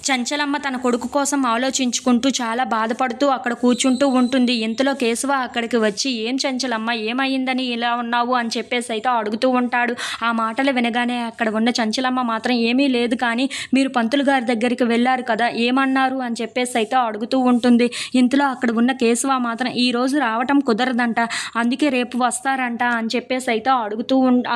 చంచలమ్మ తన కొడుకు కోసం ఆలోచించుకుంటూ చాలా బాధపడుతూ అక్కడ కూర్చుంటూ ఉంటుంది. ఇంతలో కేశవ అక్కడికి వచ్చి, ఏం చంచలమ్మ, ఏమైందని ఇలా ఉన్నావు అని చెప్పేసి అయితే అడుగుతూ ఉంటాడు. ఆ మాటలు వినగానే అక్కడ ఉన్న చంచలమ్మ మాత్రం ఏమీ లేదు కానీ మీరు పంతులు గారి దగ్గరికి వెళ్ళారు కదా, ఏమన్నారు అని చెప్పేసి అయితే అడుగుతూ ఉంటుంది. ఇంతలో అక్కడ ఉన్న కేశవ మాత్రం ఈ రోజు రావటం కుదరదంట, అందుకే రేపు వస్తారంట అని చెప్పేసి అయితే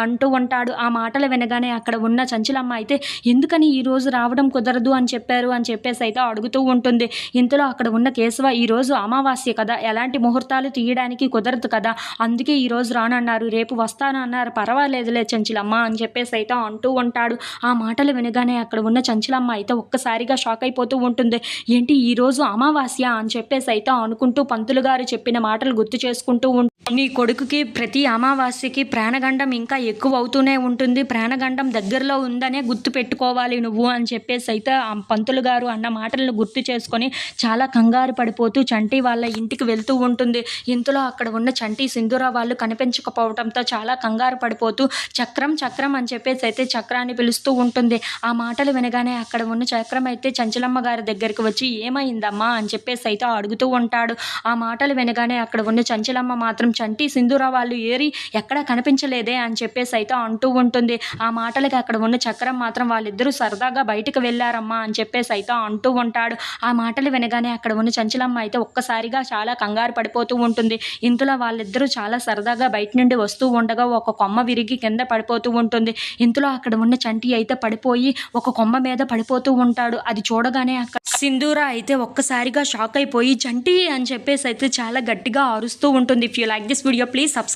అంటూ ఉంటాడు. ఆ మాటలు వినగానే అక్కడ ఉన్న చంచలమ్మ అయితే ఎందుకని ఈ రోజు రావడం కుదరదు అని చెప్పేసి అయితే అడుగుతూ ఉంటుంది. ఇంతలో అక్కడ ఉన్న కేశవ ఈరోజు అమావాస్య కదా, ఎలాంటి ముహూర్తాలు తీయడానికి కుదరదు కదా, అందుకే ఈరోజు రానన్నారు, రేపు వస్తానన్నారు, పర్వాలేదులే చంచలమ్మ అని చెప్పేసి అయితే అంటూ ఉంటాడు. ఆ మాటలు వినగానే అక్కడ ఉన్న చంచలమ్మ అయితే ఒక్కసారిగా షాక్ అయిపోతూ ఉంటుంది. ఏంటి ఈరోజు అమావాస్య అని చెప్పేసి అయితే అనుకుంటూ పంతులు గారు చెప్పిన మాటలు గుర్తు చేసుకుంటూ నీ కొడుకుకి ప్రతి అమావాస్యకి ప్రాణగండం ఇంకా ఎక్కువ అవుతూనే ఉంటుంది, ప్రాణగండం దగ్గరలో ఉందనే గుర్తు పెట్టుకోవాలి నువ్వు అని చెప్పేసి అయితే ఆ పంతులు గారు అన్న మాటలను గుర్తు చేసుకొని చాలా కంగారు పడిపోతూ చంటి వాళ్ళ ఇంటికి వెళ్తూ ఉంటుంది. ఇంతలో అక్కడ ఉన్న చంటి సింధూర వాళ్ళు కనిపించకపోవడంతో చాలా కంగారు పడిపోతూ చక్రం చక్రం అని చెప్పేసి అయితే చక్రాన్ని పిలుస్తూ ఉంటుంది. ఆ మాటలు వినగానే అక్కడ ఉన్న చక్రం అయితే చంచలమ్మ గారి దగ్గరికి వచ్చి ఏమైందమ్మా అని చెప్పేసి అయితే అడుగుతూ ఉంటాడు. ఆ మాటలు వినగానే అక్కడ ఉన్న చంచలమ్మ మాత్రం చంటి సింధూర వాళ్ళు ఏరి ఎక్కడా కనిపించలేదే అని చెప్పేసి అయితే అంటూ ఉంటుంది. ఆ మాటలకి అక్కడ ఉన్న చక్రం మాత్రం వాళ్ళిద్దరూ సరదాగా బయటకు వెళ్ళారమ్మా అని చెప్పేసి అయితే అంటూ ఉంటాడు. ఆ మాటలు వినగానే అక్కడ ఉన్న చంచలమ్మ అయితే ఒక్కసారిగా చాలా కంగారు పడిపోతూ ఉంటుంది. ఇంతలో వాళ్ళిద్దరూ చాలా సరదాగా బయట నుండి వస్తూ ఉండగా ఒక కొమ్మ విరిగి కింద పడిపోతూ ఉంటుంది. ఇంతలో అక్కడ ఉన్న చంటి అయితే పడిపోయి ఒక కొమ్మ మీద పడిపోతూ ఉంటాడు. అది చూడగానే అక్కడ సింధూర అయితే ఒక్కసారిగా షాక్ అయిపోయి చంటి అని చెప్పేసి అయితే చాలా గట్టిగా అరుస్తూ ఉంటుంది. If you like this video please subscribe.